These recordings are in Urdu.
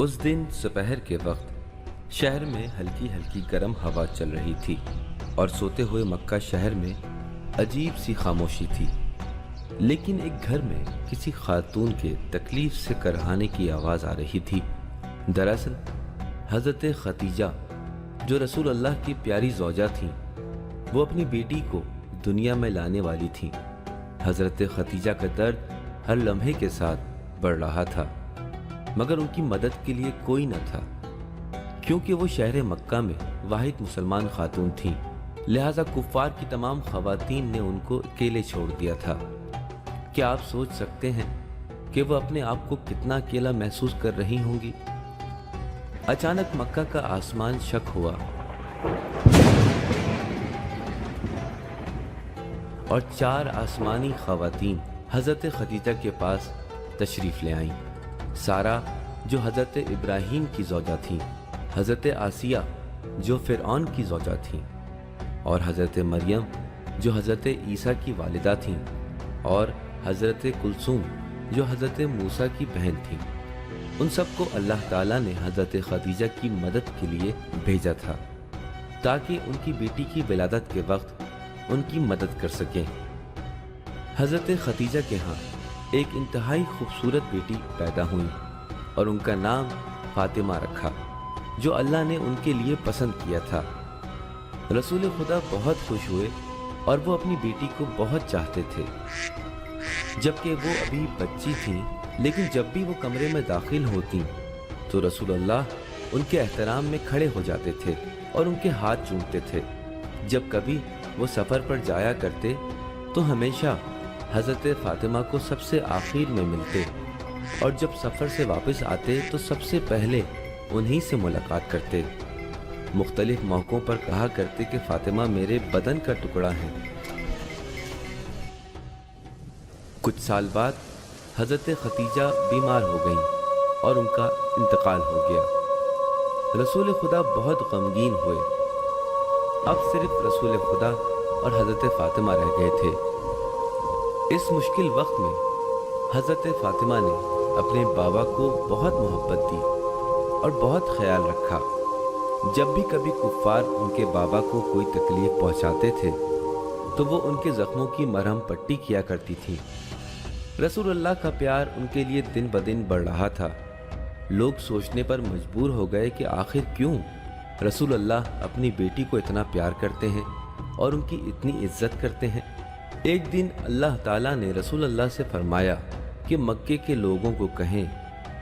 اس دن دوپہر کے وقت شہر میں ہلکی ہلکی گرم ہوا چل رہی تھی اور سوتے ہوئے مکہ شہر میں عجیب سی خاموشی تھی، لیکن ایک گھر میں کسی خاتون کے تکلیف سے کرہانے کی آواز آ رہی تھی۔ دراصل حضرت ختیجہ جو رسول اللہ کی پیاری زوجہ تھیں، وہ اپنی بیٹی کو دنیا میں لانے والی تھیں۔ حضرت ختیجہ کا درد ہر لمحے کے ساتھ بڑھ رہا تھا، مگر ان کی مدد کے لیے کوئی نہ تھا، کیونکہ وہ شہر مکہ میں واحد مسلمان خاتون تھیں، لہٰذا کفار کی تمام خواتین نے ان کو اکیلے چھوڑ دیا تھا۔ کیا آپ سوچ سکتے ہیں کہ وہ اپنے آپ کو کتنا اکیلا محسوس کر رہی ہوں گی؟ اچانک مکہ کا آسمان شق ہوا اور 4 آسمانی خواتین حضرت ختیجہ کے پاس تشریف لے آئیں۔ سارہ جو حضرت ابراہیم کی زوجہ تھیں، حضرت آسیہ جو فرعون کی زوجہ تھیں، اور حضرت مریم جو حضرت عیسیٰ کی والدہ تھیں، اور حضرت کلثوم جو حضرت موسیٰ کی بہن تھیں۔ ان سب کو اللہ تعالیٰ نے حضرت ختیجہ کی مدد کے لیے بھیجا تھا تاکہ ان کی بیٹی کی ولادت کے وقت ان کی مدد کر سکیں۔ حضرت ختیجہ کے ہاں ایک انتہائی خوبصورت بیٹی پیدا ہوئی اور ان کا نام فاطمہ رکھا، جو اللہ نے ان کے لیے پسند کیا تھا۔ رسول خدا بہت خوش ہوئے اور وہ اپنی بیٹی کو بہت چاہتے تھے، جبکہ وہ ابھی بچی تھیں، لیکن جب بھی وہ کمرے میں داخل ہوتی تو رسول اللہ ان کے احترام میں کھڑے ہو جاتے تھے اور ان کے ہاتھ چومتے تھے۔ جب کبھی وہ سفر پر جایا کرتے تو ہمیشہ حضرت فاطمہ کو سب سے آخر میں ملتے، اور جب سفر سے واپس آتے تو سب سے پہلے انہی سے ملاقات کرتے۔ مختلف موقعوں پر کہا کرتے کہ فاطمہ میرے بدن کا ٹکڑا ہے۔ کچھ سال بعد حضرت ختیجہ بیمار ہو گئیں اور ان کا انتقال ہو گیا۔ رسول خدا بہت غمگین ہوئے۔ اب صرف رسول خدا اور حضرت فاطمہ رہ گئے تھے۔ اس مشکل وقت میں حضرت فاطمہ نے اپنے بابا کو بہت محبت دی اور بہت خیال رکھا۔ جب بھی کبھی کفار ان کے بابا کو کوئی تکلیف پہنچاتے تھے تو وہ ان کے زخموں کی مرہم پٹی کیا کرتی تھی۔ رسول اللہ کا پیار ان کے لیے دن بدن بڑھ رہا تھا۔ لوگ سوچنے پر مجبور ہو گئے کہ آخر کیوں رسول اللہ اپنی بیٹی کو اتنا پیار کرتے ہیں اور ان کی اتنی عزت کرتے ہیں۔ ایک دن اللہ تعالیٰ نے رسول اللہ سے فرمایا کہ مکے کے لوگوں کو کہیں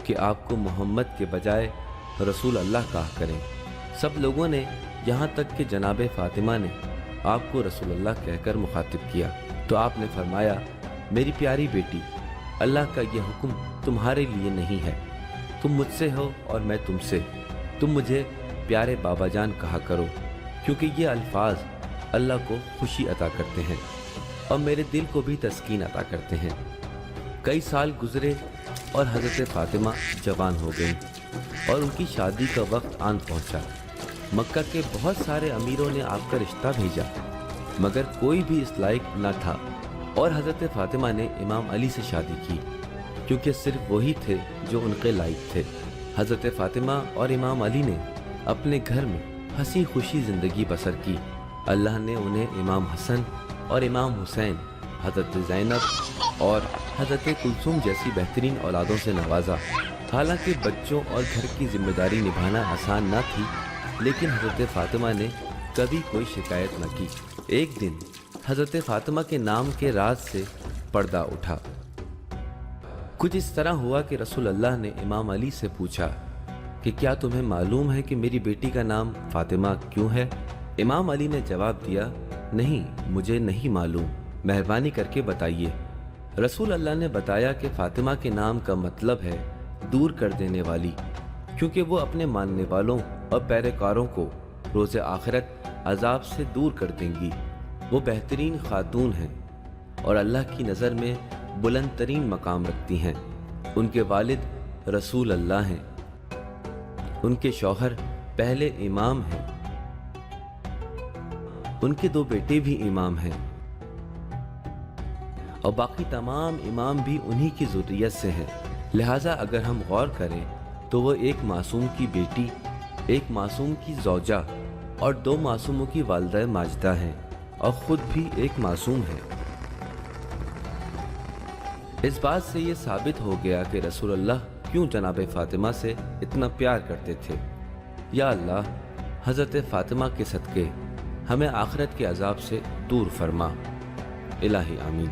کہ آپ کو محمد کے بجائے رسول اللہ کہا کریں۔ سب لوگوں نے، یہاں تک کہ جناب فاطمہ نے آپ کو رسول اللہ کہہ کر مخاطب کیا، تو آپ نے فرمایا، میری پیاری بیٹی، اللہ کا یہ حکم تمہارے لیے نہیں ہے، تم مجھ سے ہو اور میں تم سے، تم مجھے پیارے بابا جان کہا کرو، کیونکہ یہ الفاظ اللہ کو خوشی عطا کرتے ہیں اور میرے دل کو بھی تسکین عطا کرتے ہیں۔ کئی سال گزرے اور حضرت فاطمہ جوان ہو گئیں اور ان کی شادی کا وقت آن پہنچا۔ مکہ کے بہت سارے امیروں نے آپ کا رشتہ بھیجا، مگر کوئی بھی اس لائق نہ تھا، اور حضرت فاطمہ نے امام علی سے شادی کی، کیونکہ صرف وہی تھے جو ان کے لائق تھے۔ حضرت فاطمہ اور امام علی نے اپنے گھر میں ہنسی خوشی زندگی بسر کی۔ اللہ نے انہیں امام حسن اور امام حسین، حضرت زینب اور حضرت کلثوم جیسی بہترین اولادوں سے نوازا۔ حالانکہ بچوں اور گھر کی ذمہ داری نبھانا آسان نہ تھی، لیکن حضرت فاطمہ نے کبھی کوئی شکایت نہ کی۔ ایک دن حضرت فاطمہ کے نام کے راز سے پردہ اٹھا۔ کچھ اس طرح ہوا کہ رسول اللہ نے امام علی سے پوچھا کہ کیا تمہیں معلوم ہے کہ میری بیٹی کا نام فاطمہ کیوں ہے؟ امام علی نے جواب دیا، نہیں، مجھے نہیں معلوم، مہربانی کر کے بتائیے۔ رسول اللہ نے بتایا کہ فاطمہ کے نام کا مطلب ہے دور کر دینے والی، کیونکہ وہ اپنے ماننے والوں اور پیروکاروں کو روز آخرت عذاب سے دور کر دیں گی۔ وہ بہترین خاتون ہیں اور اللہ کی نظر میں بلند ترین مقام رکھتی ہیں۔ ان کے والد رسول اللہ ہیں، ان کے شوہر پہلے امام ہیں، ان کے 2 بیٹے بھی امام ہیں، اور باقی تمام امام بھی انہی کی ذریت سے ہیں۔ لہٰذا اگر ہم غور کریں تو وہ ایک معصوم کی بیٹی، ایک معصوم کی زوجہ اور 2 معصوموں کی والدہ ماجدہ ہیں، اور خود بھی ایک معصوم ہے۔ اس بات سے یہ ثابت ہو گیا کہ رسول اللہ کیوں جناب فاطمہ سے اتنا پیار کرتے تھے۔ یا اللہ، حضرت فاطمہ کے صدقے ہمیں آخرت کے عذاب سے دور فرما۔ الہی آمین۔